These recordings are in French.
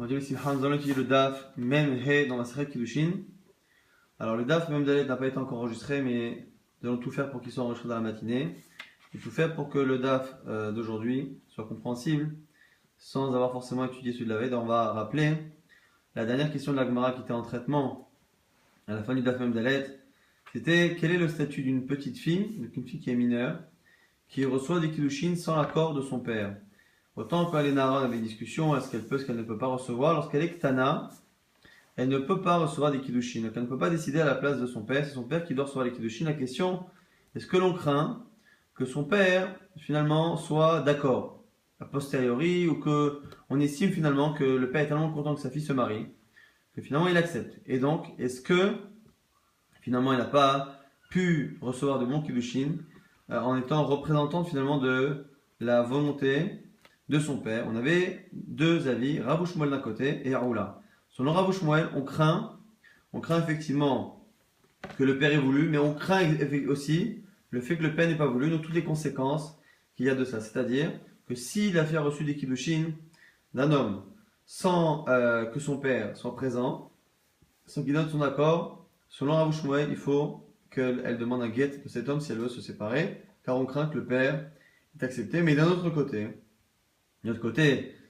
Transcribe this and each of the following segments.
On dit ici, nous allons étudier le DAF, même He dans la Masechet Kiddushin. Alors le DAF, même Dalet n'a pas été encore enregistré, mais nous allons tout faire pour qu'il soit enregistré dans la matinée. Et tout faire pour que le DAF d'aujourd'hui soit compréhensible, sans avoir forcément étudié celui de la veille. On va rappeler la dernière question de la Gemara qui était en traitement à la fin du DAF même Dalet. C'était quel est le statut d'une petite fille, d'une fille qui est mineure, qui reçoit des Kiddushin sans l'accord de son père. Autant quand elle est Nara, on avait des discussions, est-ce qu'elle peut, ce qu'elle ne peut pas recevoir. Lorsqu'elle est Ktana, elle ne peut pas recevoir des Kiddushin. Donc elle ne peut pas décider à la place de son père. C'est son père qui doit recevoir les Kiddushin. La question, est-ce que l'on craint que son père, finalement, soit d'accord a posteriori, ou que on estime finalement que le père est tellement content que sa fille se marie, que finalement il accepte. Et donc, est-ce que finalement il n'a pas pu recevoir de bons Kiddushin en étant représentante finalement de la volonté de son père? On avait deux avis, Rav Shmuel d'un côté et Aoula. Selon Rav Shmuel, on craint effectivement que le père ait voulu, mais on craint aussi le fait que le père n'ait pas voulu, donc toutes les conséquences qu'il y a de ça. C'est-à-dire que si la fille a reçu des kiddushin d'un homme sans que son père soit présent, sans qu'il donne son accord, selon Rav Shmuel, il faut qu'elle demande un guet de cet homme si elle veut se séparer, car on craint que le père est accepté. Mais d'un autre côté,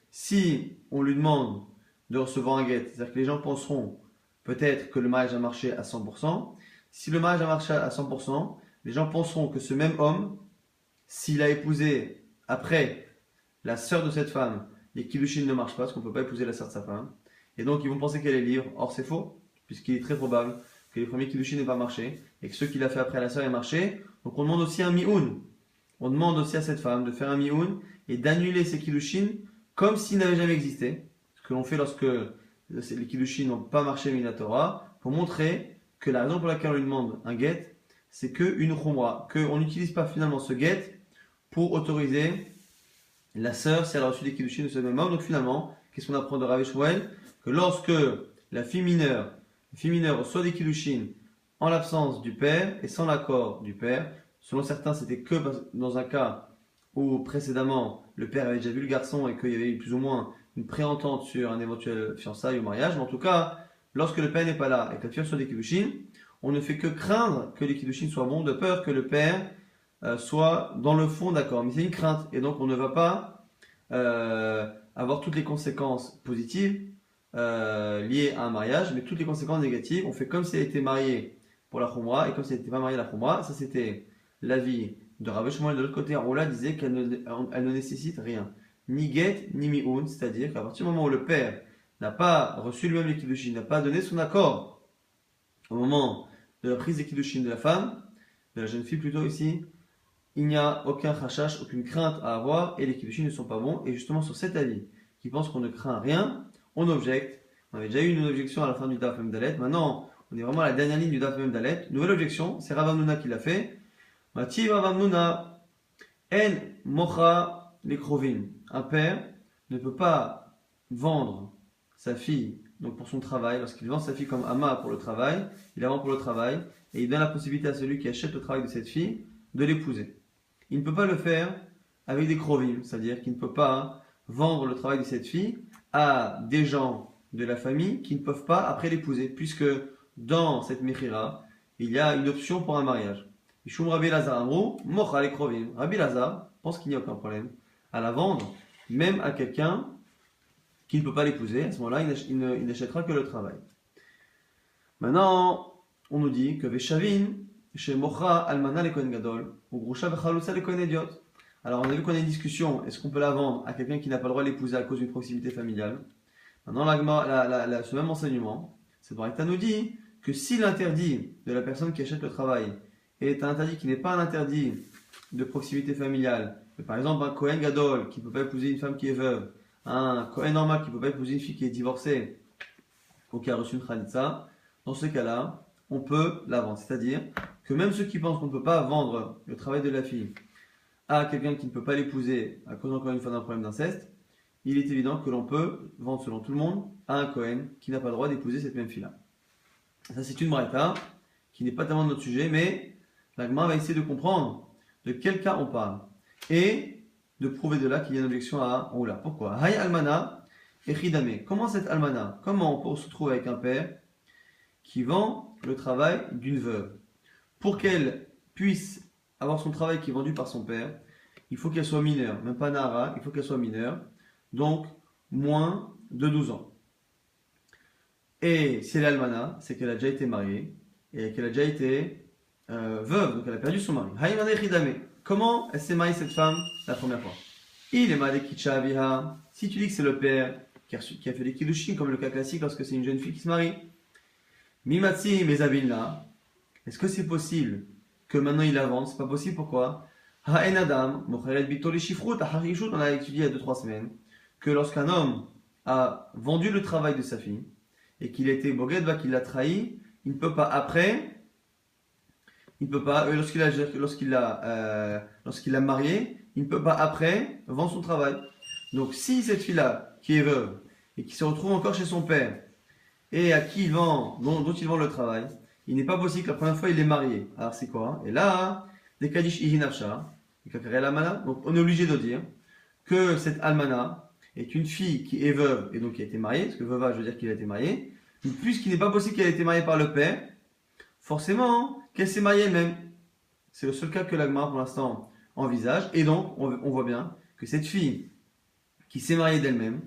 si on lui demande de recevoir un guet, c'est-à-dire que les gens penseront peut-être que le mariage a marché à 100%. Si le mariage a marché à 100%, les gens penseront que ce même homme, s'il a épousé après la sœur de cette femme, les kiddushin ne marchent pas, parce qu'on ne peut pas épouser la sœur de sa femme. Et donc ils vont penser qu'elle est libre. Or c'est faux, puisqu'il est très probable que les premiers kiddushin n'aient pas marché, et que ceux qu'il a fait après la sœur aient marché. Donc on demande aussi un mi'oun. On demande aussi à cette femme de faire un mi'oun et d'annuler ces kiddushin comme s'ils n'avaient jamais existé. Ce que l'on fait lorsque les kiddushin n'ont pas marché minatora, pour montrer que la raison pour laquelle on lui demande un guet, c'est qu'une khumra, qu'on n'utilise pas finalement ce guet pour autoriser la sœur si elle a reçu des kiddushin de ce même homme. Donc finalement, qu'est-ce qu'on apprend de Rav Shmuel? Que lorsque la fille mineure reçoit des kiddushin en l'absence du père et sans l'accord du père, selon certains c'était que dans un cas où précédemment le père avait déjà vu le garçon et qu'il y avait eu plus ou moins une préentente sur un éventuel fiançailles ou mariage, mais en tout cas, lorsque le père n'est pas là et que la fille reçoit des kiddushin, on ne fait que craindre que les kiddushin soient bons, de peur que le père soit dans le fond d'accord. Mais c'est une crainte, et donc on ne va pas avoir toutes les conséquences positives liées à un mariage, mais toutes les conséquences négatives. On fait comme si elle était mariée pour la khumra, et comme si elle n'était pas mariée la khumra. Ça c'était l'avis de Rav Shmuel. De l'autre côté, Roula disait qu'elle ne nécessite rien, ni guet, ni mi'oun, c'est-à-dire qu'à partir du moment où le père n'a pas reçu lui-même les kiddushin, n'a pas donné son accord au moment de la prise des kiddushin de la femme, de la jeune fille plutôt ici, il n'y a aucun chachash, aucune crainte à avoir, et les kiddushin ne sont pas bons. Et justement sur cet avis, qui pense qu'on ne craint rien, on objecte. On avait déjà eu une objection à la fin du Daf Mem Dalet. Maintenant, on est vraiment à la dernière ligne du Daf Mem Dalet. Nouvelle objection, c'est Rav Hamnuna qui l'a fait. Mati Rav Hamnuna en mocha lekrovin. Un père ne peut pas vendre sa fille donc pour son travail. Lorsqu'il vend sa fille comme ama pour le travail, il la vend pour le travail et il donne la possibilité à celui qui achète le travail de cette fille de l'épouser. Il ne peut pas le faire avec des krovim, c'est-à-dire qu'il ne peut pas vendre le travail de cette fille à des gens de la famille qui ne peuvent pas après l'épouser, puisque dans cette mechira, il y a une option pour un mariage. Ishum Rabbi Lazar Amrou, mocha les krovim. Rabbi Lazar pense qu'il n'y a aucun problème à la vendre, même à quelqu'un qui ne peut pas l'épouser. À ce moment-là, il n'achètera que le travail. Maintenant, on nous dit que Veshavin, chez Mocha Almana le Kohen Gadol, ou Grusha Vechalusa le Kohen Idiot. Alors, on a vu qu'on a une discussion, est-ce qu'on peut la vendre à quelqu'un qui n'a pas le droit de l'épouser à cause d'une proximité familiale? Maintenant, ce même enseignement, cette braïta nous dit que si l'interdit de la personne qui achète le travail est un interdit qui n'est pas un interdit de proximité familiale, mais par exemple un Kohen Gadol qui ne peut pas épouser une femme qui est veuve, un Kohen normal qui ne peut pas épouser une fille qui est divorcée ou qui a reçu une khalitsa, dans ce cas-là, on peut la vendre. C'est-à-dire que même ceux qui pensent qu'on ne peut pas vendre le travail de la fille à quelqu'un qui ne peut pas l'épouser à cause encore une fois d'un problème d'inceste, il est évident que l'on peut vendre selon tout le monde à un Kohen qui n'a pas le droit d'épouser cette même fille-là. Ça c'est une braïta qui n'est pas tellement de notre sujet, mais la Gemara va essayer de comprendre de quel cas on parle et de prouver de là qu'il y a une objection à Oula. Pourquoi? Hay almana Echidame. Comment cette almana, comment on peut se retrouver avec un père qui vend le travail d'une veuve? Pour qu'elle puisse avoir son travail qui est vendu par son père, il faut qu'elle soit mineure, même pas Nara, il faut qu'elle soit mineure, donc moins de 12 ans. Et si elle est almana, c'est qu'elle a déjà été mariée et qu'elle a déjà été veuve, donc elle a perdu son mari. Haïmane Echidame. Comment elle s'est mariée cette femme la première fois? Il est marié Kicha Aviha. Si tu dis que c'est le père qui a fait des kiddushin, comme le cas classique lorsque c'est une jeune fille qui se marie, Mimatsi Mezavilla, est-ce que c'est possible que maintenant il la vende? C'est pas possible, pourquoi? Ha'en Adam, Mocharet Bitoli Shifrut, Harishut, on a étudié il y a 2-3 semaines, que lorsqu'un homme a vendu le travail de sa fille, et qu'il a été Bogedva, qu'il l'a trahi, il ne peut pas après, il ne peut pas, lorsqu'il l'a marié, il ne peut pas après vendre son travail. Donc si cette fille-là, qui est veuve, et qui se retrouve encore chez son père, et à qui il vend, dont il vend le travail, il n'est pas possible que la première fois il est marié. Alors c'est quoi? Et là, des Kadish Ihinafsha, donc on est obligé de dire que cette almana est une fille qui est veuve et donc qui a été mariée, parce que veuva, je veux dire qu'il a été marié, puisqu'il n'est pas possible qu'elle ait été mariée par le père, forcément qu'elle s'est mariée elle-même. C'est le seul cas que l'Agmara pour l'instant envisage, et donc on voit bien que cette fille qui s'est mariée d'elle-même,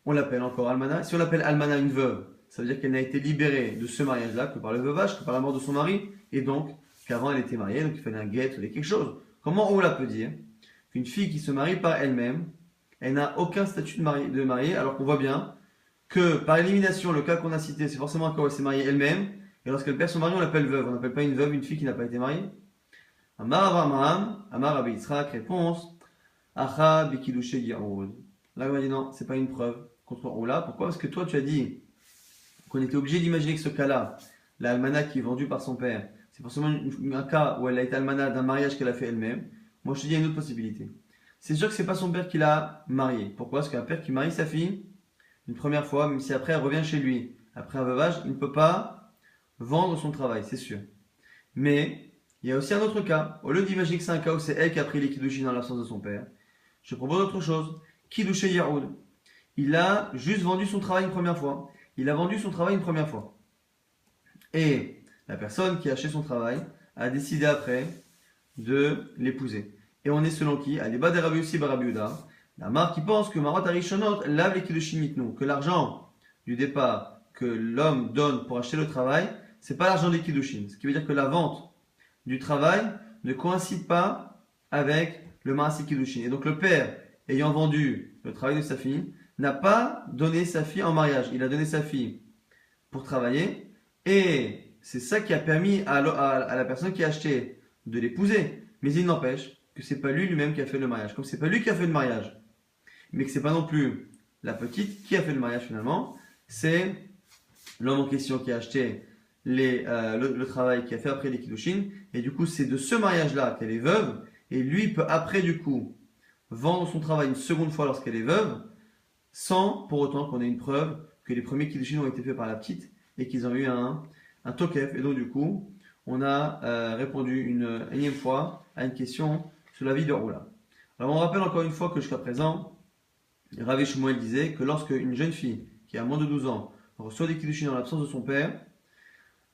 on l'appelle encore almana. Si on l'appelle almana une veuve, ça veut dire qu'elle n'a été libérée de ce mariage-là que par le veuvage, que par la mort de son mari, et donc qu'avant elle était mariée, donc il fallait un guet ou quelque chose. Comment on la peut dire qu'une fille qui se marie par elle-même, elle n'a aucun statut de mariée, alors qu'on voit bien que par élimination, le cas qu'on a cité, c'est forcément un cas où elle s'est mariée elle-même, et lorsqu'elle perd son mari, on l'appelle veuve. On n'appelle pas une veuve une fille qui n'a pas été mariée. Amar Abraham, Amar Rabbi Yitzhak, réponse, Acha Bikidushe Yaoud. Là, on va dire non, c'est pas une preuve contre Oula. Pourquoi? Parce que toi, tu as dit qu'on était obligé d'imaginer que ce cas-là, la almana qui est vendue par son père, c'est forcément un cas où elle a été almana d'un mariage qu'elle a fait elle-même. Moi, je te dis, il y a une autre possibilité. C'est sûr que c'est pas son père qui l'a mariée. Pourquoi? Parce qu'un père qui marie sa fille une première fois, même si après elle revient chez lui, après un veuvage, il ne peut pas vendre son travail, c'est sûr. Mais il y a aussi un autre cas. Au lieu d'imaginer que c'est un cas où c'est elle qui a pris les kiddushin dans l'absence de son père, je propose autre chose. Kiddushe Yaoud. Il a juste vendu son travail une première fois. Il a vendu son travail une première fois. Et la personne qui a acheté son travail a décidé après de l'épouser. Et on est selon qui? Aliba de Rabbi Yossi Rabbi Yehuda. La marque qui pense que Marot Arishonot lave les kiddushin mitnu, que l'argent du départ que l'homme donne pour acheter le travail, c'est pas l'argent des kiddushin. Ce qui veut dire que la vente du travail ne coïncide pas avec le Maaseh Kiddushin. Et donc le père, ayant vendu le travail de sa fille, n'a pas donné sa fille en mariage. Il a donné sa fille pour travailler, et c'est ça qui a permis à la personne qui a acheté de l'épouser. Mais il n'empêche que c'est pas lui-même qui a fait le mariage. Comme c'est pas lui qui a fait le mariage, mais que c'est pas non plus la petite qui a fait le mariage finalement, c'est l'homme en question qui a acheté le travail, qui a fait après les kiddushin, et du coup c'est de ce mariage-là qu'elle est veuve, et lui peut après du coup vendre son travail une seconde fois lorsqu'elle est veuve, sans pour autant qu'on ait une preuve que les premiers kiddushin ont été faits par la petite, et qu'ils ont eu un tokef. Et donc du coup, on a répondu une énième fois à une question sur la vie de Roula. Alors on rappelle encore une fois que jusqu'à présent, Rav Shmuel disait que lorsque une jeune fille qui a moins de 12 ans reçoit des kiddushin en l'absence de son père,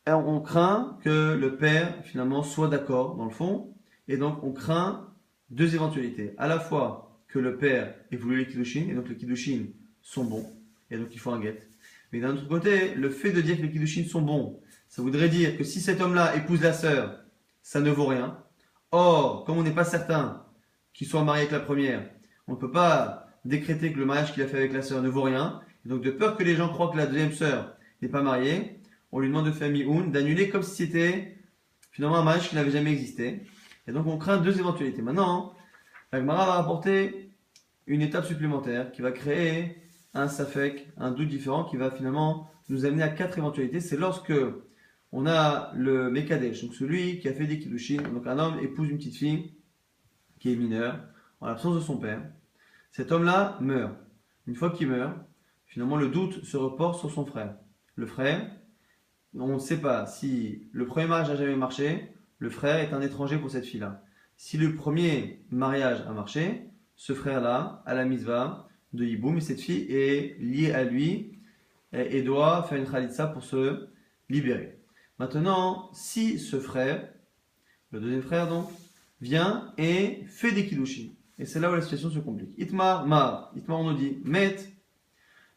on craint que le père finalement soit d'accord dans le fond, et donc on craint deux éventualités. À la fois que le père ait voulu les kiddushin, et donc les kiddushin sont bons, et donc il faut un guet. Mais d'un autre côté, le fait de dire que les kiddushin sont bons, ça voudrait dire que si cet homme-là épouse la sœur, ça ne vaut rien. Or, comme on n'est pas certain qu'il soit marié avec la première, on ne peut pas décréter que le mariage qu'il a fait avec la sœur ne vaut rien. Et donc de peur que les gens croient que la deuxième sœur n'est pas mariée, on lui demande de faire mi-oun, d'annuler comme si c'était finalement un mariage qui n'avait jamais existé. Et donc on craint deux éventualités. Maintenant, la Gemara va rapporter une étape supplémentaire qui va créer un safek, un doute différent qui va finalement nous amener à quatre éventualités. C'est lorsque on a le Mekadesh, donc celui qui a fait des kiddushin, donc un homme épouse une petite fille qui est mineure, en l'absence de son père. Cet homme-là meurt. Une fois qu'il meurt, finalement le doute se reporte sur son frère. Le frère, on ne sait pas si le premier mariage n'a jamais marché, le frère est un étranger pour cette fille-là. Si le premier mariage a marché, ce frère-là, à la misva, de Yiboum, et cette fille est liée à lui et doit faire une khalitsa pour se libérer. Maintenant, si ce frère, le deuxième frère donc, vient et fait des kiddushin, et c'est là où la situation se complique. Itmar, on nous dit, met,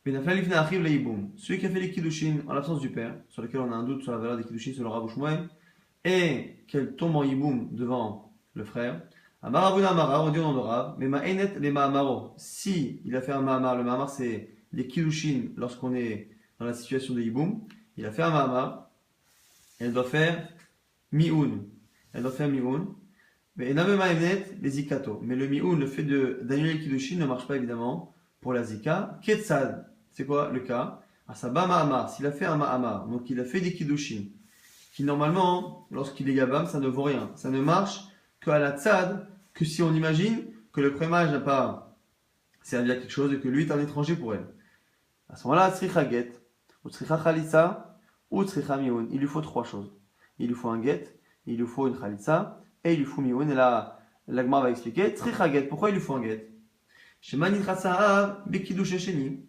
celui qui a fait les kiddushin en l'absence du père, sur lequel on a un doute sur la valeur des kiddushin sur le Rav Shmuel, et qu'elle tombe en yiboum devant le frère, Amarabouna Amara, on dit au nom de Rav, mais ma'enet les ma'amaro. Si il a fait un ma'amar, le ma'amar c'est les kiddushin lorsqu'on est dans la situation de yiboum, il a fait un ma'amar, elle doit faire mi'un. Elle doit faire mi'un. Mais ename ma'enet les zikato. Mais le mi'un, le fait d'annuler le kiddushin ne marche pas évidemment pour la zika. Ketsad, c'est quoi le cas? Asaba ma'amar, s'il a fait un ma'amar, donc il a fait des kiddushin, qui normalement, lorsqu'il est Yabam, ça ne vaut rien. Ça ne marche qu'à la tzad, que si on imagine que le prémage n'a pas servi à quelque chose et que lui est un étranger pour elle. À ce moment-là, tzricha get, ou tzricha chalitza, ou tzricha mioun. Il lui faut trois choses. Il lui faut un get, il lui faut une chalitza, et il lui faut mioun. Et là, l'agma va expliquer, tzricha get, pourquoi il lui faut un get? Shemanit ratzaav bekidush sheni.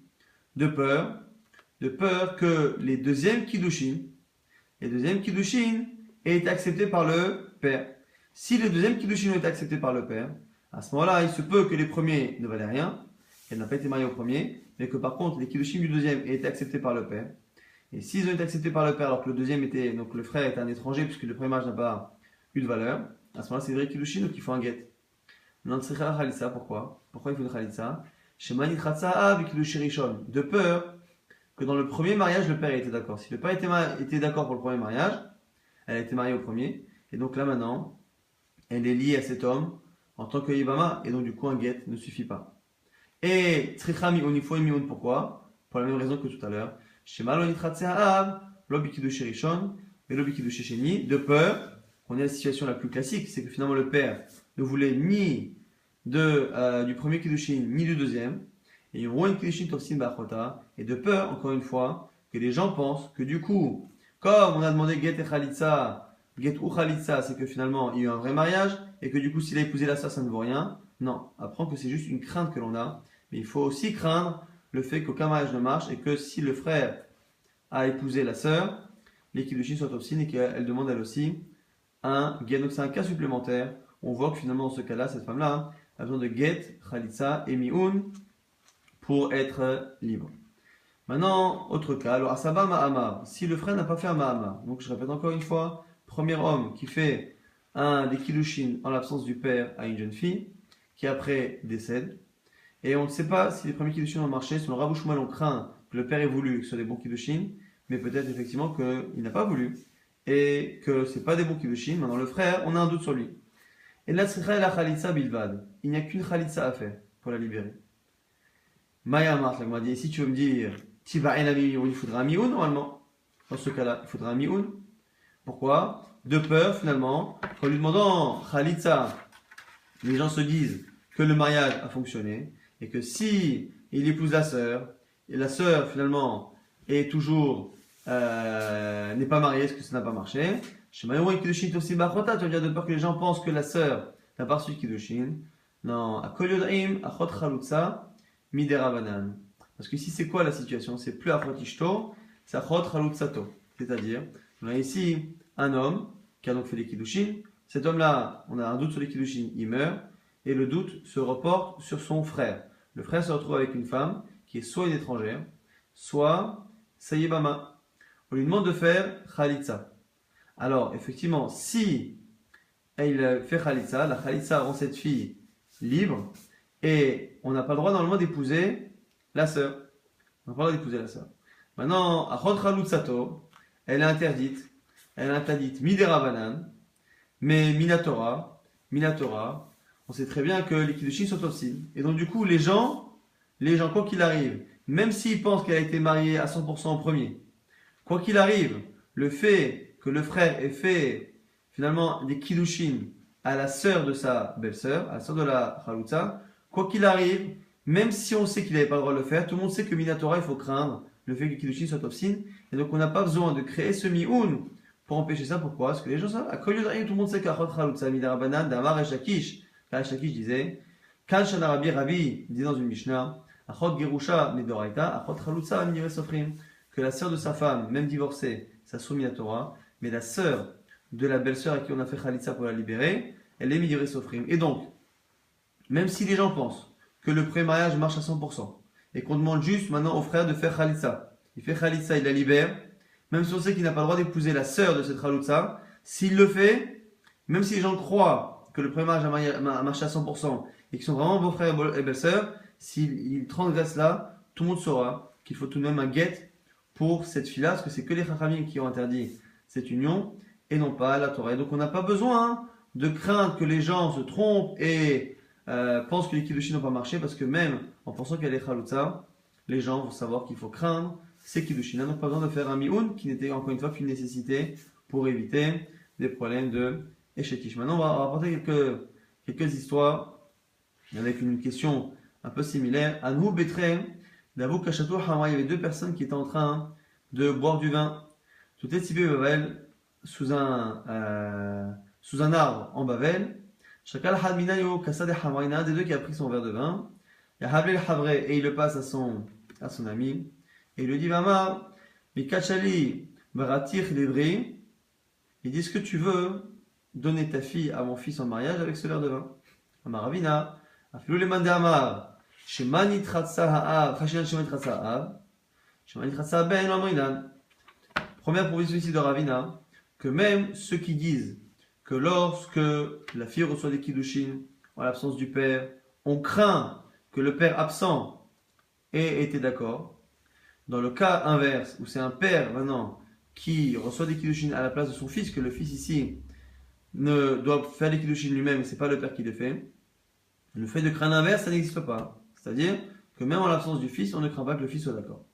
De peur que les deuxièmes kiddushin est accepté par le père. Si le deuxième kiddushin est accepté par le père, à ce moment-là, il se peut que les premiers ne valaient rien, qu'elle n'a pas été mariée au premier, mais que par contre, les kiddushin du deuxième aient été acceptés par le père. Et s'ils ont été acceptés par le père, alors que le deuxième était, donc le frère était un étranger, puisque le premier mariage n'a pas eu de valeur, à ce moment-là, c'est vrai kiddushin, donc il faut un get. Non, c'est khalitsa, pourquoi? Pourquoi il faut une khalitsa? Shemanit ratza'a bekidush rishon. De peur que dans le premier mariage, le père était d'accord. Si le père était d'accord pour le premier mariage, elle a été mariée au premier, et donc là maintenant, elle est liée à cet homme en tant que Yibama, et donc du coup un get ne suffit pas. Et Tricha Mi'un, il faut un Mi'un, pourquoi? Pour la même raison que tout à l'heure. Shema lo nitratze'av, lo bikidush rishon, et lo bikidush sheni, de peur qu'on ait la situation la plus classique, c'est que finalement le père ne voulait ni du premier kiddushin, ni du deuxième, et il y aura une kiddushin tofsin ba'achota, et de peur, encore une fois, que les gens pensent que du coup, comme on a demandé get et chalitza, get ou chalitza, c'est que finalement il y a eu un vrai mariage, et que du coup s'il a épousé la sœur ça ne vaut rien. Non, apprends que c'est juste une crainte que l'on a, mais il faut aussi craindre le fait qu'aucun mariage ne marche, et que si le frère a épousé la sœur, les kiddushin soient tofsin, et qu'elle demande elle aussi un get. Donc c'est un cas supplémentaire. On voit que finalement dans ce cas-là, cette femme-là a besoin de get, chalitza et mi'un pour être libre. Maintenant, autre cas, alors Asaba Ma'amar, si le frère n'a pas fait un Ma'amar, donc je répète encore une fois, premier homme qui fait un des kiddushin en l'absence du père à une jeune fille, qui après décède, et on ne sait pas si les premiers kiddushin ont marché, selon Rav Shmuel on craint que le père ait voulu que ce soit des bons kiddushin, mais peut-être effectivement qu'il n'a pas voulu, et que ce n'est pas des bons kiddushin. Maintenant le frère, on a un doute sur lui. Et la tzricha et la chalitza bilvad, il n'y a qu'une chalitza à faire pour la libérer. Maya Mart, m'a dit, si tu veux me dire, il faudra un mi'un normalement. Dans ce cas-là, il faudra un mi'un. Pourquoi? De peur, finalement, qu'en lui demandant Khalitsa, les gens se disent que le mariage a fonctionné, et que si il épouse la sœur, et la sœur, finalement, est toujours, n'est pas mariée, est-ce que ça n'a pas marché? Tu vas dire de peur que les gens pensent que la sœur n'a pas reçu Kiddushin. Non, à Kolyodaim, Achot Chalutza, Miderabanan. Parce que ici, c'est quoi la situation? C'est plus Achot Ishto, c'est Achot Chalutzato. C'est-à-dire, on a ici un homme qui a donc fait des Kiddushin. Cet homme-là, on a un doute sur les Kiddushin, il meurt, et le doute se reporte sur son frère. Le frère se retrouve avec une femme qui est soit une étrangère, soit Sayebama. On lui demande de faire Khalitsa. Alors, effectivement, si elle fait Khalitsa, la Khalitsa rend cette fille libre, et on n'a pas le droit normalement d'épouser la sœur. On n'a pas le droit d'épouser la sœur. Maintenant, Achot Chalutzato, elle est interdite. Elle est interdite Midera Banan, mais Minatora, on sait très bien que les Kiddushin sont aussi. Et donc, du coup, les gens, quoi qu'il arrive, même s'ils pensent qu'elle a été mariée à 100% en premier, quoi qu'il arrive, le fait que le frère ait fait finalement des Kiddushin à la sœur de sa belle-sœur, à la sœur de la Chalutza, quoi qu'il arrive, même si on sait qu'il n'avait pas le droit de le faire, tout le monde sait que Minatora, il faut craindre le fait que les Kiddushin soient tofsin, et donc on n'a pas besoin de créer ce mi'un pour empêcher ça. Pourquoi? Parce que les gens savent, à Kolyodaim, tout le monde sait qu'Achot Chalutza, Midarabanan, Damar et Shakish. Là, Shakish disait, Kan Shanarabi Rabbi, dit dans une Mishnah, Achot Gerusha Medoraita, Achot Chalutza Midivre Sofrim. Que la sœur de sa femme, même divorcée, ça soumis à Torah, mais la sœur de la belle-sœur à qui on a fait Khalitsa pour la libérer, elle est Midivre Sofrim. Et donc, même si les gens pensent que le pré-mariage marche à 100%, et qu'on demande juste maintenant au frère de faire Khalitsa, il fait Khalitsa, il la libère, même si on sait qu'il n'a pas le droit d'épouser la sœur de cette Khalitsa, s'il le fait, même si les gens croient que le pré-mariage a marché à 100% et qu'ils sont vraiment beaux frères et belles-sœurs, s'il transgresse là, tout le monde saura qu'il faut tout de même un guet pour cette fille-là, parce que c'est que les Chachamim qui ont interdit cette union, et non pas la Torah. Et donc on n'a pas besoin de craindre que les gens se trompent et pensent que les Kiddushin n'ont pas marché, parce que même en pensant qu'il y a les Chalutza, les gens vont savoir qu'il faut craindre ces Kiddushin. Donc pas besoin de faire un Mioun, qui n'était encore une fois qu'une nécessité pour éviter des problèmes de Eshetish. Maintenant on va rapporter quelques histoires avec une question un peu similaire. Anou Betre, d'Avou Kashatou Hama, il y avait deux personnes qui étaient en train de boire du vin. Tout est typé Bavel sous un arbre en Bavel. Chakal Hadminayo Kassade Hama, il y en a un des deux qui a pris son verre de vin. Il y a Hablel Havre et il le passe à son ami. Et il lui dit Mama, Mikachali Baratir Lebri. Il dit: est-ce que tu veux donner ta fille à mon fils en mariage avec ce verre de vin? Amaravina, Afilou le mande Amar, Shemani Tratsa Ha'av, Khashinan Shemani Tratsa Ha'av, Shemani Tratsa Ben Amrinan. Première proposition ici de Ravina, que même ceux qui disent que lorsque la fille reçoit des Kiddushin en l'absence du père, on craint que le père absent ait été d'accord. Dans le cas inverse, où c'est un père maintenant qui reçoit des Kiddushin à la place de son fils, que le fils ici ne doit faire les Kiddushin lui-même et c'est pas le père qui les fait, le fait de craindre l'inverse, ça n'existe pas. C'est-à-dire que même en l'absence du fils, on ne craint pas que le fils soit d'accord.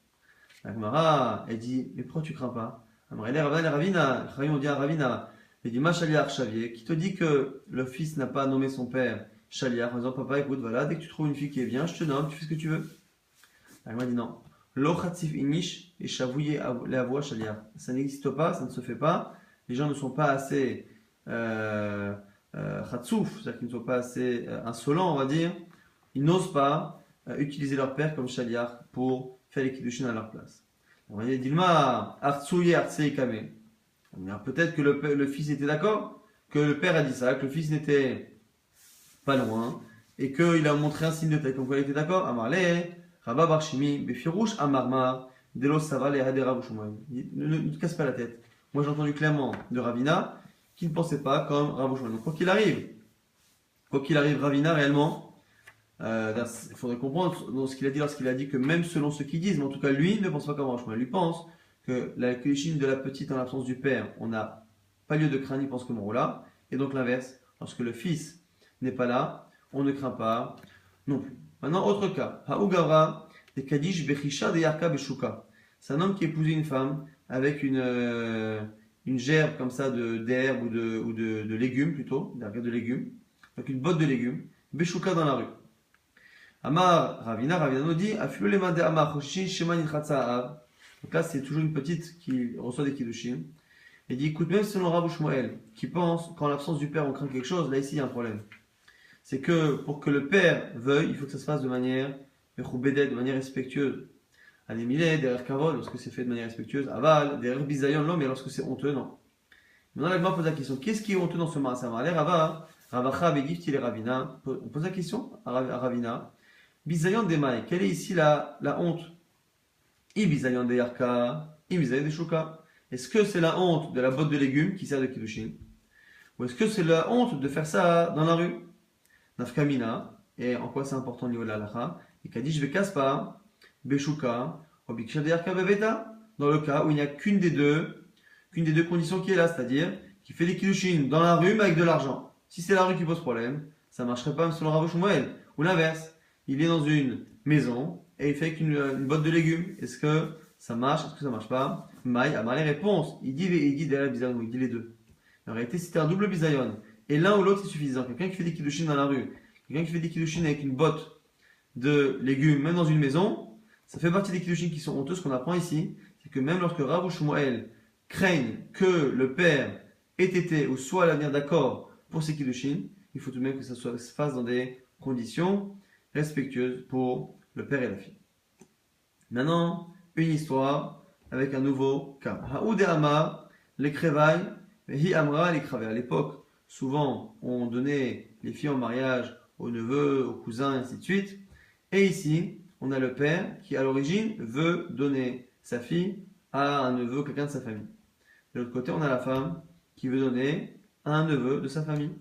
La Gemara, elle dit: mais pourquoi tu crains pas? Ravina, on dit à Ravina, elle dit: ma Shaliach Xavier, qui te dit que le fils n'a pas nommé son père Shaliach en disant: papa, écoute, voilà, dès que tu trouves une fille qui est bien, je te nomme, tu fais ce que tu veux. La Gemara dit: non. Lochatzif inish et chavouiller la voix Shaliach. Ça n'existe pas, ça ne se fait pas. Les gens ne sont pas assez chatsouf, c'est-à-dire qu'ils ne sont pas assez insolents, on va dire. Ils n'osent pas utiliser leur père comme Shaliach pour faire les kiddushin à leur place. On va dire: Dilma, artsouye artsei kame. Peut-être que le fils était d'accord, que le père a dit ça, que le fils n'était pas loin, et qu'il a montré un signe de tête, comme quoi il était d'accord. Amarle, Rabba Barshimi, Befirouche Amarma, Delos Saval et Hadera Bouchouman. Ne te casse pas la tête. Moi j'ai entendu clairement de Ravina qui ne pensait pas comme Rav Bouchouman. Donc quoi qu'il arrive, Ravina réellement, il faudrait comprendre dans ce qu'il a dit lorsqu'il a dit que même selon ceux qui disent, mais en tout cas lui ne pense pas comme Rav Bouchouman. Lui pense que la Kiddushin de la petite en l'absence du père, on n'a pas lieu de craindre, il pense comme Roula. Et donc l'inverse, lorsque le fils n'est pas là, on ne craint pas non plus. Maintenant, autre cas. Ha'ugavra, des Kadish, Bechisha, des Yarka, Beshuka. C'est un homme qui épousait une femme avec une gerbe comme ça d'herbe ou de légumes plutôt, de légumes, avec une botte de légumes, Beshuka dans la rue. Amar, Ravina nous dit, Afilu le mande Amar, Choshin, Shema Nichatsa Av. Donc là, c'est toujours une petite qui reçoit des Kiddushin. Et dit: écoute, même selon Rav Shmuel, qui pense qu'en l'absence du père on craint quelque chose, là ici il y a un problème. C'est que pour que le père veuille, il faut que ça se fasse de manière de manière respectueuse. Anémilé, derrière kavod, lorsque c'est fait de manière respectueuse. Aval, derrière bisayon, non, mais lorsque c'est honteux, non. Maintenant, la Gemara pose la question: qu'est-ce qui est honteux dans ce marasam? Ravacha, Begifti, les Ravina. On pose la question à Ravina. Bisayon demaï, quelle est ici la honte? I bisayon de yarka, i bisayon de shuka. Est-ce que c'est la honte de la botte de légumes qui sert de kiddushin? Ou est-ce que c'est la honte de faire ça dans la rue? Nafkamina, et en quoi c'est important au niveau de la halakha? Et Kadish Vekaspa, Beshuka, Obikshir de Yarka Beveta, dans le cas où il n'y a qu'une des deux conditions qui est là, c'est-à-dire qui fait des kiddushin dans la rue mais avec de l'argent. Si c'est la rue qui pose problème, ça ne marcherait pas selon Rav Shmuel. Ou l'inverse, il est dans une maison et il fait qu'une botte de légumes. Est-ce que ça marche? Est-ce que ça marche pas? Maï a mal les réponses. Il dit derrière bisayon, il dit les deux. En réalité, c'était un double bisayon. Et l'un ou l'autre c'est suffisant. Quelqu'un qui fait des kiddushin dans la rue, quelqu'un qui fait des kiddushin avec une botte de légumes, même dans une maison, ça fait partie des kiddushin qui sont honteux. Ce qu'on apprend ici, c'est que même lorsque Rav Shmuel craignent que le père ait été ou soit à l'avenir d'accord pour ces kiddushin, il faut tout de même que ça se fasse dans des conditions respectueuses pour le père et la fille. Maintenant, une histoire avec un nouveau cas. Haoud et Ama, les crévailles, Hi Amra, les crévailles. À l'époque, souvent, on donnait les filles en mariage aux neveux, aux cousins, et ainsi de suite. Et ici, on a le père qui, à l'origine, veut donner sa fille à un neveu, quelqu'un de sa famille. De l'autre côté, on a la femme qui veut donner à un neveu de sa famille.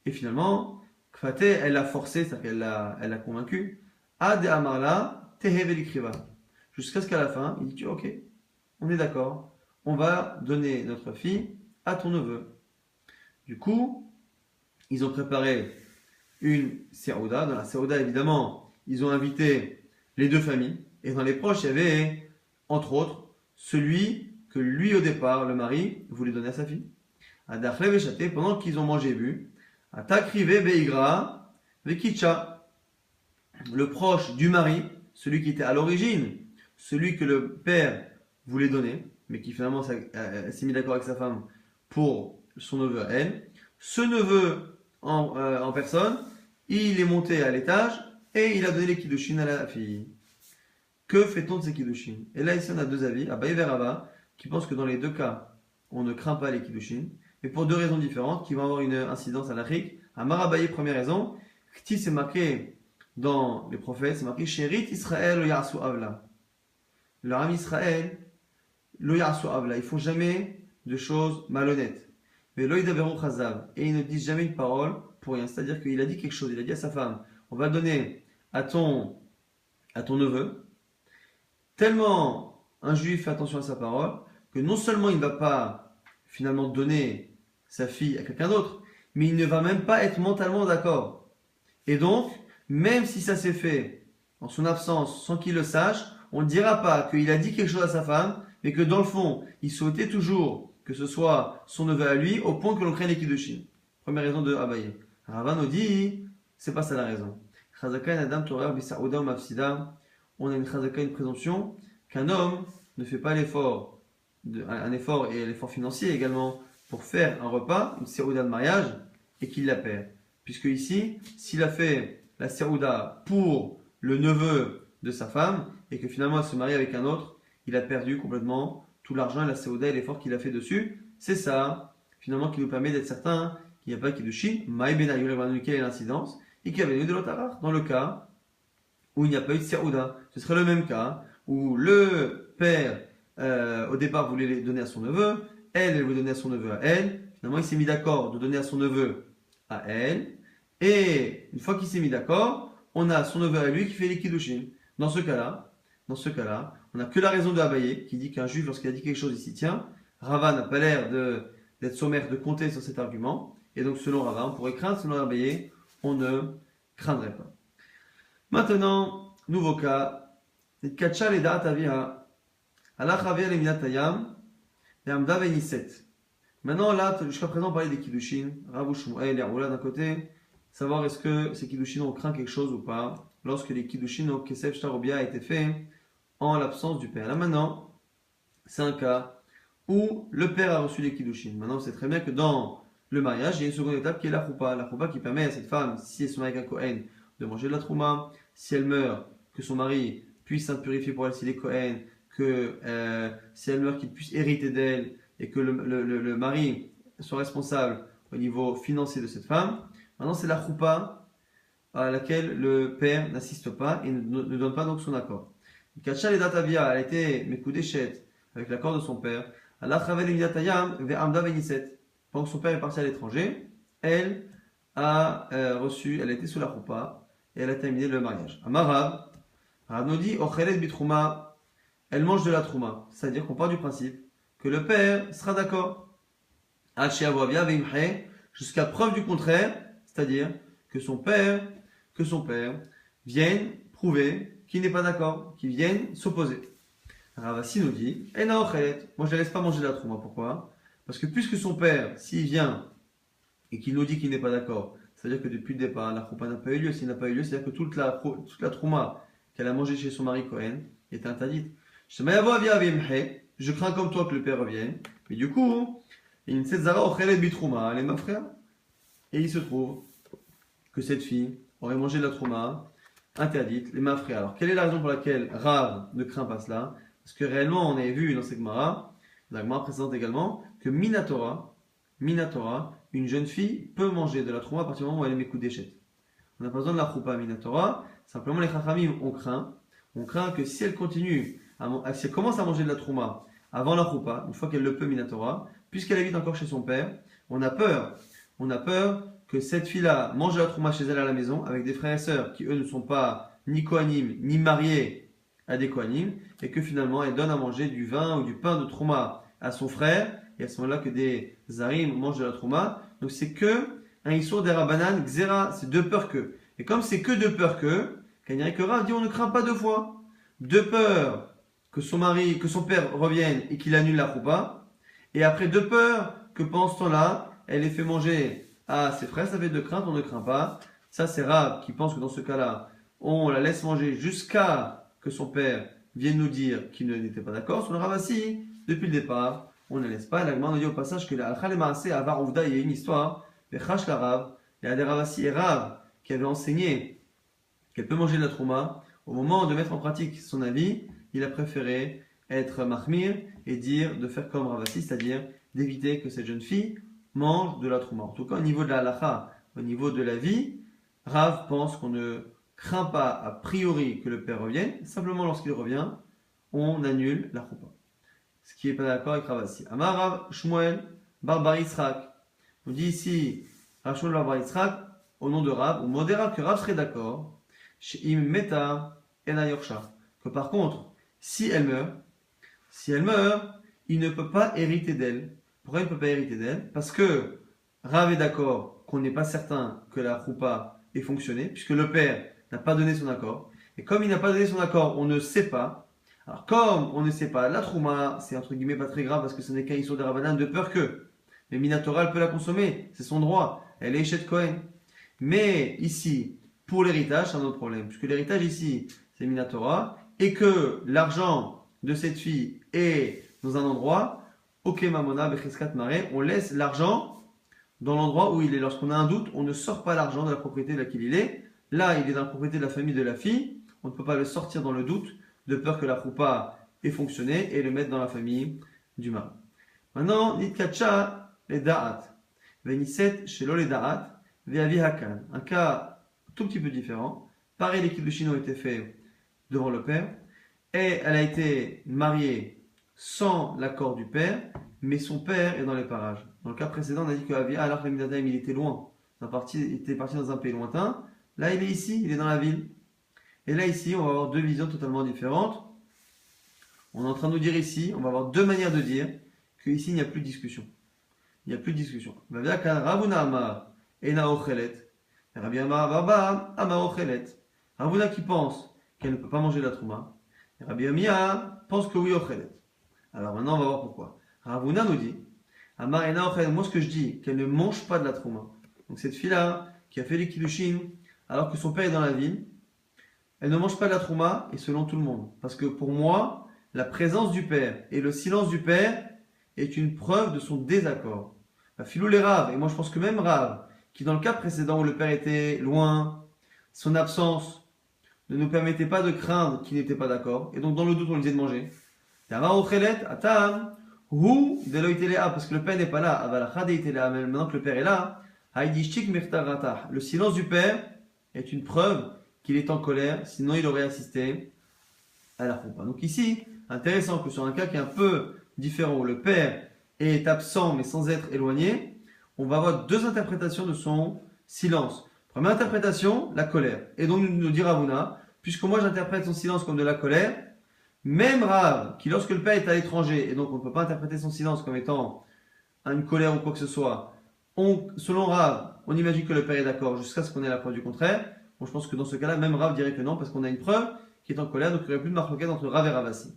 Et finalement, Kfate, elle l'a forcé, c'est-à-dire qu'elle l'a convaincu. Ad Amarla, Teheve l'ikriva. Jusqu'à ce qu'à la fin, il dit ok, on est d'accord, on va donner notre fille à ton neveu. Du coup, ils ont préparé une serouda. Dans la serouda, évidemment, ils ont invité les deux familles. Et dans les proches, il y avait, entre autres, celui que lui, au départ, le mari, voulait donner à sa fille. À Dachlev et Chaté, pendant qu'ils ont mangé et bu, à Takrive Beigra, Vekicha, le proche du mari, celui qui était à l'origine, celui que le père voulait donner, mais qui finalement s'est mis d'accord avec sa femme pour son neveu à elle. Ce neveu en personne, il est monté à l'étage et il a donné les kiddushin à la fille. Que fait-on de ces kiddushin? Et là, ici, on a deux avis. Abaye Verava, qui pense que dans les deux cas, on ne craint pas les kiddushin, mais pour deux raisons différentes qui vont avoir une incidence à l'Afrique. À Marabaye, première raison, Kti, c'est marqué dans les prophètes, c'est marqué Sherit Israël lo ya'asu avla. Leur ami Israël, lo ya'asu avla, ils font jamais de choses malhonnêtes. Mais lo yidaveru chazav, et ils ne disent jamais une parole pour rien. C'est-à-dire qu'il a dit quelque chose, il a dit à sa femme, on va le donner à ton neveu. Tellement un juif fait attention à sa parole que non seulement il ne va pas finalement donner sa fille à quelqu'un d'autre, mais il ne va même pas être mentalement d'accord. Et donc, même si ça s'est fait en son absence sans qu'il le sache, on ne dira pas qu'il a dit quelque chose à sa femme, mais que dans le fond, il souhaitait toujours que ce soit son neveu à lui, au point que l'on craigne les kiddushin. Première raison de Abaye. Rava nous dit, c'est pas ça la raison. On a une chazaka, une présomption, qu'un homme ne fait pas l'effort, un effort et l'effort financier également, pour faire un repas, une serouda de mariage, et qu'il la perd. Puisque ici, s'il a fait la serouda pour le neveu de sa femme, et que finalement elle se marie avec un autre, il a perdu complètement tout l'argent et la serouda et l'effort qu'il a fait dessus. C'est ça, finalement, qui nous permet d'être certain qu'il n'y a pas kiddushin, maï benayou, quelle est l'incidence, et qu'il y avait eu de l'otarar, dans le cas où il n'y a pas eu de serouda. Ce serait le même cas où le père, au départ, voulait les donner à son neveu, elle voulait donner à son neveu à elle. Finalement, il s'est mis d'accord de donner à son neveu à elle. Et une fois qu'il s'est mis d'accord, on a son neveu à lui qui fait les kiddushin. Dans ce cas-là, on n'a que la raison de Abaye qui dit qu'un juif, lorsqu'il a dit quelque chose, il s'y tient. Rava n'a pas l'air d'être sommaire de compter sur cet argument. Et donc, selon Rava, on pourrait craindre, selon Abaye, on ne craindrait pas. Maintenant, nouveau cas. Kacha le da'at avia. Allah chavir le minatayam. Et amda veniset. Maintenant, là, jusqu'à présent, on parlait des kiddushin. Rav Shmuel et Aoula d'un côté. Savoir est-ce que ces kiddushin ont craint quelque chose ou pas. Lorsque les kiddushin au Kesef Shtarobia a été fait en l'absence du père. Là, maintenant, c'est un cas où le père a reçu les kiddushin. Maintenant, c'est très bien que dans le mariage, il y a une seconde étape qui est la choupa. La choupa qui permet à cette femme, si elle se marie avec un Kohen, de manger de la trouma. Si elle meurt, que son mari puisse s'impurifier pour elle s'il est Kohen, que si elle meurt, qu'il puisse hériter d'elle et que le mari soit responsable au niveau financier de cette femme. Maintenant, c'est la choupa à laquelle le père n'assiste pas et ne donne pas donc son accord. Kacha le datavia, elle a été mekoudeshet avec l'accord de son père. Allah chavel imidatayam ve'amda veniset. Pendant que son père est parti à l'étranger, elle a reçu, elle a été sous la choupa et elle a terminé le mariage. Amarav, Rav nous dit, ochelet bitrouma, elle mange de la trouma. C'est-à-dire qu'on part du principe que le père sera d'accord. Jusqu'à preuve du contraire, c'est-à-dire que son père vienne prouver qu'il n'est pas d'accord, qu'il vienne s'opposer. Ravasi nous dit, Ena ochelet, moi je ne laisse pas manger de la trouma. Pourquoi? Parce que puisque son père, s'il vient et qu'il nous dit qu'il n'est pas d'accord, c'est-à-dire que depuis le départ, la choupa n'a pas eu lieu. S'il n'a pas eu lieu, c'est-à-dire que toute la trouma qu'elle a mangée chez son mari Cohen était interdite. Je crains comme toi que le père revienne. Mais du coup, il est ma frère. Et il se trouve que cette fille aurait mangé de la trouma interdite, les mafré. Alors, quelle est la raison pour laquelle Rav ne craint pas cela? Parce que réellement, on avait vu dans cette Gemara, la Gemara précédente également, que Minatora, une jeune fille peut manger de la trouma à partir du moment où elle met coup d'échette. On n'a pas besoin de la choupa Minatora, simplement les chachamim, on craint que si elle continue, si elle commence à manger de la trouma avant la choupa, une fois qu'elle le peut Minatora, puisqu'elle habite encore chez son père, on a peur que cette fille-là mange de la trouma chez elle à la maison avec des frères et sœurs qui eux ne sont pas ni kohanim ni mariés à des kohanim et que finalement elle donne à manger du vin ou du pain de trouma à son frère et à ce moment-là que des zarim mangent de la trouma. Donc c'est que un issour des rabanan xera, c'est de peur que. Et comme c'est que de peur que, Kanirek Rav dit on ne craint pas deux fois. De peur que son père revienne et qu'il annule la choupa, et après de peur que pendant ce temps-là, elle ait fait manger à ses frères, ça fait de crainte, on ne craint pas. Ça c'est Rav qui pense que dans ce cas-là, on la laisse manger jusqu'à que son père vienne nous dire qu'il n'était pas d'accord. Sur le Ravasi, depuis le départ, on ne laisse pas. La Gemara nous dit au passage que la Alchal et Maaseh à Var Ouvda, il y a une histoire. Vechash la Rav, il y a des Ravasi et Rav qui avaient enseigné qu'elle peut manger de la trouma. Au moment de mettre en pratique son avis, il a préféré être mahmir et dire de faire comme Ravasi, c'est-à-dire d'éviter que cette jeune fille mange de la trouma. En tout cas, au niveau de la halacha, au niveau de la vie, Rav pense qu'on ne craint pas a priori que le père revienne, simplement lorsqu'il revient, on annule la choupa. Ce qui n'est pas d'accord avec Ravasi. Amar Rav Shmuel Bar Yitzhak. On dit ici, Rav Shmuel Bar Yitzhak, au nom de Rav, on modéra que Rav serait d'accord, Sheim Meta Ena Yorsha, que par contre, si elle meurt, il ne peut pas hériter d'elle. Pourquoi il ne peut pas hériter d'elle? Parce que Rav est d'accord qu'on n'est pas certain que la choupa ait fonctionné, puisque le père n'a pas donné son accord. Et comme il n'a pas donné son accord, on ne sait pas. Alors comme on ne sait pas, la trouma, c'est entre guillemets pas très grave parce que ce n'est qu'un issur de Rabbanan de peur que. Mais Minatora, elle peut la consommer, c'est son droit. Elle est Eshet Kohen. Mais ici, pour l'héritage, c'est un autre problème. Puisque l'héritage ici, c'est Minatora, et que l'argent de cette fille est dans un endroit, Ok Mamona, Becheskat Mare, on laisse l'argent dans l'endroit où il est. Lorsqu'on a un doute, on ne sort pas l'argent de la propriété de laquelle il est. Là, il est dans la propriété de la famille de la fille. On ne peut pas le sortir dans le doute, de peur que la choupa ait fonctionné, et le mettre dans la famille du mari. Maintenant, Nitkacha les da'at. Veniset shelo les da'at, ve'avi hakan. Un cas tout petit peu différent. Pareil, les kiddushin ont été faits devant le père, et elle a été mariée sans l'accord du père, mais son père est dans les parages. Dans le cas précédent, on a dit que Avia, alors que il était loin. Il était parti dans un pays lointain. Là, il est ici, il est dans la ville. Et là, ici, on va avoir deux visions totalement différentes. On est en train de nous dire ici, on va avoir deux manières de dire qu'ici, il n'y a plus de discussion. Il n'y a plus de discussion. Ravuna qui pense qu'elle ne peut pas manger de la trouma. Et Rabbi Amia pense que oui, ochelet. Alors maintenant, on va voir pourquoi. Ravuna nous dit, Amar ena ochelet, moi ce que je dis, qu'elle ne mange pas de la trouma. Donc cette fille-là, qui a fait les kiddushin, alors que son père est dans la ville, elle ne mange pas de la trouma, et selon tout le monde. Parce que pour moi, la présence du père et le silence du père est une preuve de son désaccord. La filou les Rav, et moi je pense que même Rav, qui dans le cas précédent où le père était loin, son absence ne nous permettait pas de craindre qu'il n'était pas d'accord, et donc dans le doute on lui disait de manger. Parce que le père n'est pas là, maintenant que le père est là, le silence du père est une preuve qu'il est en colère, sinon il aurait assisté à la choupa. Donc ici, intéressant que sur un cas qui est un peu différent, où le père est absent mais sans être éloigné, on va avoir deux interprétations de son silence. Première interprétation, la colère. Et donc nous dit Ravuna, puisque moi j'interprète son silence comme de la colère, même Rav, qui lorsque le père est à l'étranger, et donc on ne peut pas interpréter son silence comme étant une colère ou quoi que ce soit, selon Rav, on imagine que le père est d'accord jusqu'à ce qu'on ait la preuve du contraire. Bon, je pense que dans ce cas-là, même Rav dirait que non, parce qu'on a une preuve qui est en colère, donc il n'y aurait plus de marloquette entre Rav et Ravasi.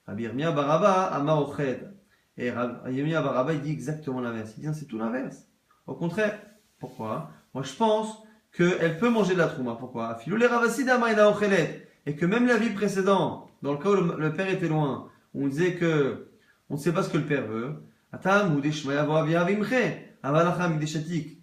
Rabbi Yirmiyah Baraba, Ama Oched. Et Rabbi Yirmiyah Baraba, il dit exactement l'inverse. Il dit, c'est tout l'inverse. Au contraire. Pourquoi? Moi, je pense qu'elle peut manger de la trouma. Pourquoi? Filou les Ravasi d'Ama Ena Ochelet. Et que même la vie précédente, dans le cas où le père était loin, où on disait que on ne sait pas ce que le père veut, Atam ou Deshmaya Voavia Vimche, Avalacha Mideshatik,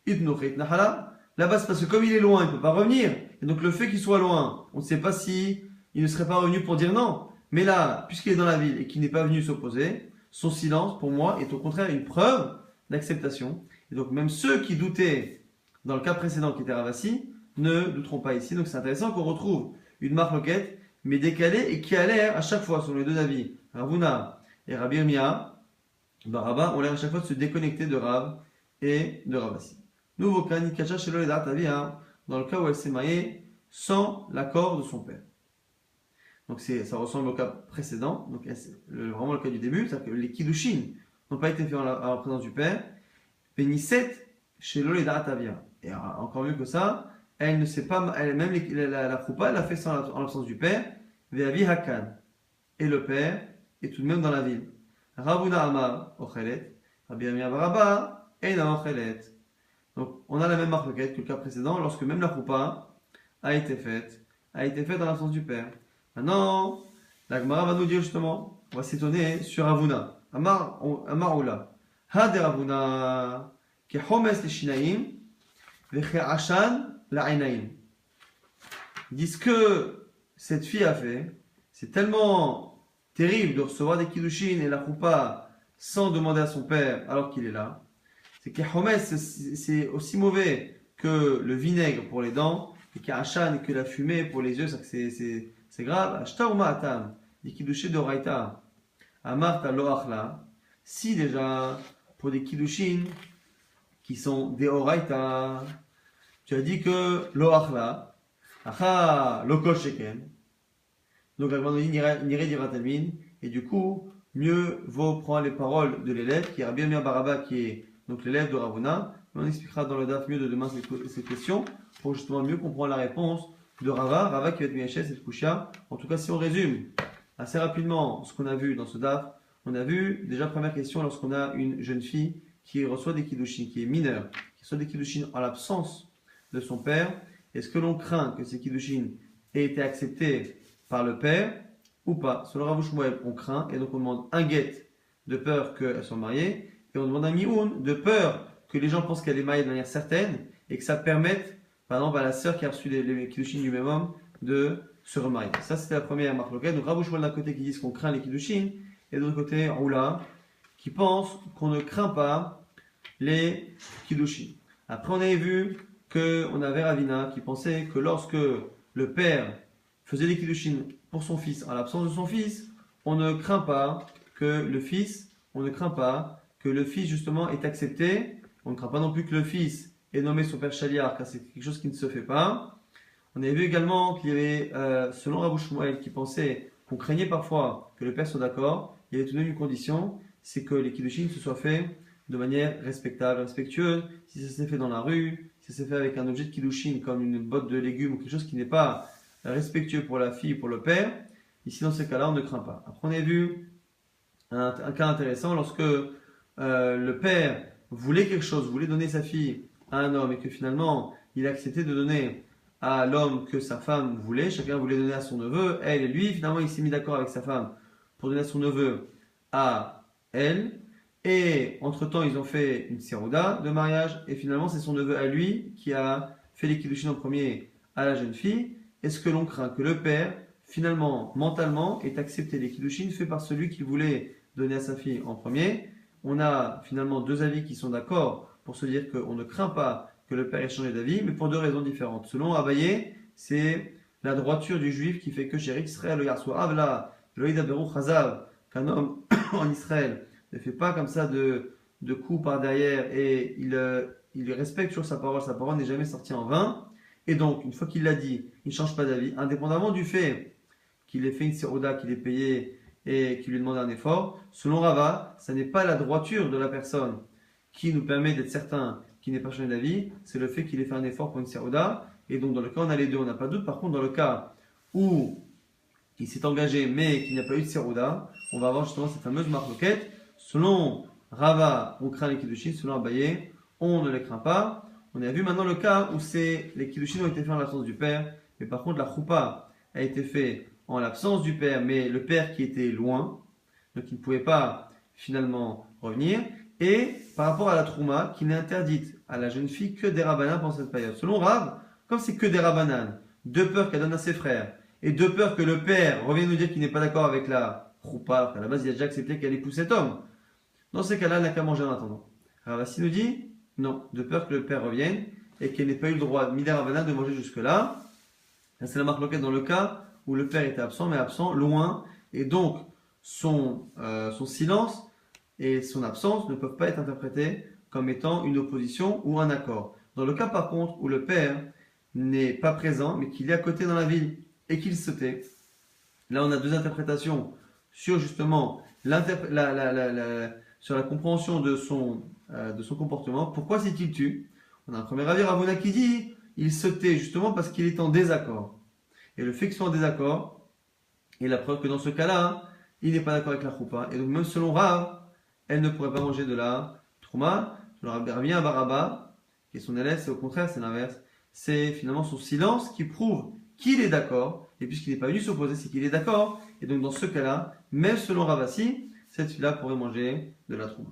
Idnochet Nahala, Là-bas, c'est parce que comme il est loin, il ne peut pas revenir. Et donc le fait qu'il soit loin, on ne sait pas si il ne serait pas revenu pour dire non. Mais là, puisqu'il est dans la ville et qu'il n'est pas venu s'opposer, son silence, pour moi, est au contraire une preuve d'acceptation. Et donc même ceux qui doutaient dans le cas précédent qui était Ravasi, ne douteront pas ici. Donc c'est intéressant qu'on retrouve une marloquette, mais décalée et qui a l'air à chaque fois, selon les deux avis, Ravuna et Rabbi Irmia, Baraba, ont l'air à chaque fois de se déconnecter de Rav et de Ravasi. Nouveau cas, Nikacha Shelo Ledat Avia, dans le cas où elle s'est mariée sans l'accord de son père. Donc ça ressemble au cas précédent, donc vraiment le cas du début, c'est-à-dire que les Kiddushin n'ont pas été faits en la présence du père. Pénisset Shelo Ledat Avia. Et encore mieux que ça, elle ne sait pas, même la choupa, elle l'a fait en l'absence du père, Ve'avi Hakan. Et le père est tout de même dans la ville. Ravuna Amar Ochelet, Rabbi Amir Baraba, Eina Ochelet. Donc on a la même marque que le cas précédent, lorsque même la choupa a été faite en l'absence du père. Maintenant, la Gemara va nous dire justement, on va s'étonner sur Ravuna. Amar Oula. Ha de Ravuna, Ke Homes le Shinaim, Veche Ashan la Ainaim. Ils disent que cette fille a fait, c'est tellement terrible de recevoir des kiddushin et la choupa sans demander à son père alors qu'il est là. C'est que Homes, c'est aussi mauvais que le vinaigre pour les dents, et qu'Ashan et que la fumée pour les yeux, c'est grave. Ashta uma atam, des kiddushin de Raita, Amarta loachla, si déjà pour des kiddushin qui sont des Oraita, tu as dit que loachla, acha lokol sheken. Donc la grande n'irait diratamin, et du coup, mieux vaut prendre les paroles de l'élève, qui est Rabbi Amir Baraba, qui est donc l'élève de Ravuna. On expliquera dans le DAF mieux de demain ces questions, pour justement mieux comprendre la réponse de Rava qui va être Miaché, cette Kushia. En tout cas, si on résume assez rapidement ce qu'on a vu dans ce DAF, on a vu déjà première question lorsqu'on a une jeune fille qui reçoit des kiddushin, qui est mineure, qui reçoit des kiddushin en l'absence de son père. Est-ce que l'on craint que ces kiddushin aient été acceptés par le père ou pas? Selon Rav Shmuel, on craint et donc on demande un get de peur qu'elle soit mariée et on demande un mioun de peur que les gens pensent qu'elle est mariée de manière certaine et que ça permette, par exemple, à la sœur qui a reçu les kiddushin du même homme de se remarier. Ça, c'était la première marque locale. Donc Rav Shmuel d'un côté qui dit qu'on craint les kiddushin et de l'autre côté Roula qui pense qu'on ne craint pas les kiddushin. Après, on avait vu qu'on avait Ravina qui pensait que lorsque le père faisait des kiddushin pour son fils en l'absence de son fils, on ne craint pas que le fils justement est accepté. On ne craint pas non plus que le fils ait nommé son père Shaliar, car c'est quelque chose qui ne se fait pas. On avait vu également qu'il y avait, selon Rav Shmuel, qui pensait qu'on craignait parfois que le père soit d'accord, il y avait tout de même une condition, c'est que les kiddushin se soient faits de manière respectable, respectueuse. Si ça s'est fait dans la rue, si ça s'est fait avec un objet de kiddushin comme une botte de légumes ou quelque chose qui n'est pas respectueux pour la fille ou pour le père, ici dans ces cas-là on ne craint pas. Après on a vu un cas intéressant lorsque le père voulait quelque chose, voulait donner sa fille à un homme et que finalement il a accepté de donner à l'homme que sa femme voulait, chacun voulait donner à son neveu, elle et lui, finalement il s'est mis d'accord avec sa femme pour donner à son neveu à elle, et entre-temps ils ont fait une serouda de mariage, et finalement c'est son neveu à lui qui a fait les kiddushin en premier à la jeune fille. Est-ce que l'on craint que le père, finalement, mentalement, ait accepté les kiddushin faits par celui qui voulait donner à sa fille en premier? On a finalement deux avis qui sont d'accord pour se dire qu'on ne craint pas que le père ait changé d'avis, mais pour deux raisons différentes. Selon Abaye, c'est la droiture du juif qui fait que chez Israël, le Yarsoa Avla, le Idaberu Chazav, qu'un homme en Israël ne fait pas comme ça de coups par derrière et il respecte toujours sa parole n'est jamais sortie en vain. Et donc, une fois qu'il l'a dit, il ne change pas d'avis, indépendamment du fait qu'il ait fait une serouda, qu'il ait payé et qu'il lui demande un effort. Selon Rava, ce n'est pas la droiture de la personne qui nous permet d'être certain qu'il n'ait pas changé d'avis, c'est le fait qu'il ait fait un effort pour une serouda. Et donc, dans le cas où on a les deux, on n'a pas de doute. Par contre, dans le cas où il s'est engagé mais qu'il n'y a pas eu de serouda, on va avoir justement cette fameuse marloquette. Selon Rava, on craint les kiddushin, selon Abaye, on ne les craint pas. On a vu maintenant le cas où les kiddushin ont été faits en l'absence du père, mais par contre la choupa a été faite en l'absence du père, mais le père qui était loin, donc il ne pouvait pas finalement revenir. Et par rapport à la trouma, qui n'est interdite à la jeune fille que des rabanan pendant cette période. Selon Rav, comme c'est que des rabanan, de peur qu'elle donne à ses frères, et de peur que le père revienne nous dire qu'il n'est pas d'accord avec la choupa, qu'à la base il a déjà accepté qu'elle épouse cet homme, dans ces cas-là, elle n'a qu'à manger en attendant. Ravassi nous dit, non, de peur que le père revienne, et qu'elle n'ait pas eu le droit, midé rabanan, de manger jusque-là. C'est la marque locale dans le cas où le père était absent, mais absent loin, et donc son silence et son absence ne peuvent pas être interprétés comme étant une opposition ou un accord. Dans le cas par contre où le père n'est pas présent, mais qu'il est à côté dans la ville et qu'il se tait, là on a deux interprétations sur justement sur la compréhension de son comportement. Pourquoi s'est-il tu? On a un premier avis Ravona qui dit il se tait justement parce qu'il est en désaccord. Et le fait qu'il soit en désaccord est la preuve que dans ce cas-là, il n'est pas d'accord avec la choupa. Et donc même selon Rav, elle ne pourrait pas manger de la trouma. Je leur revient à Baraba, qui est son élève, c'est au contraire, c'est l'inverse. C'est finalement son silence qui prouve qu'il est d'accord. Et puisqu'il n'est pas venu s'opposer, c'est qu'il est d'accord. Et donc dans ce cas-là, même selon Ravassi, cette fille-là pourrait manger de la trouma.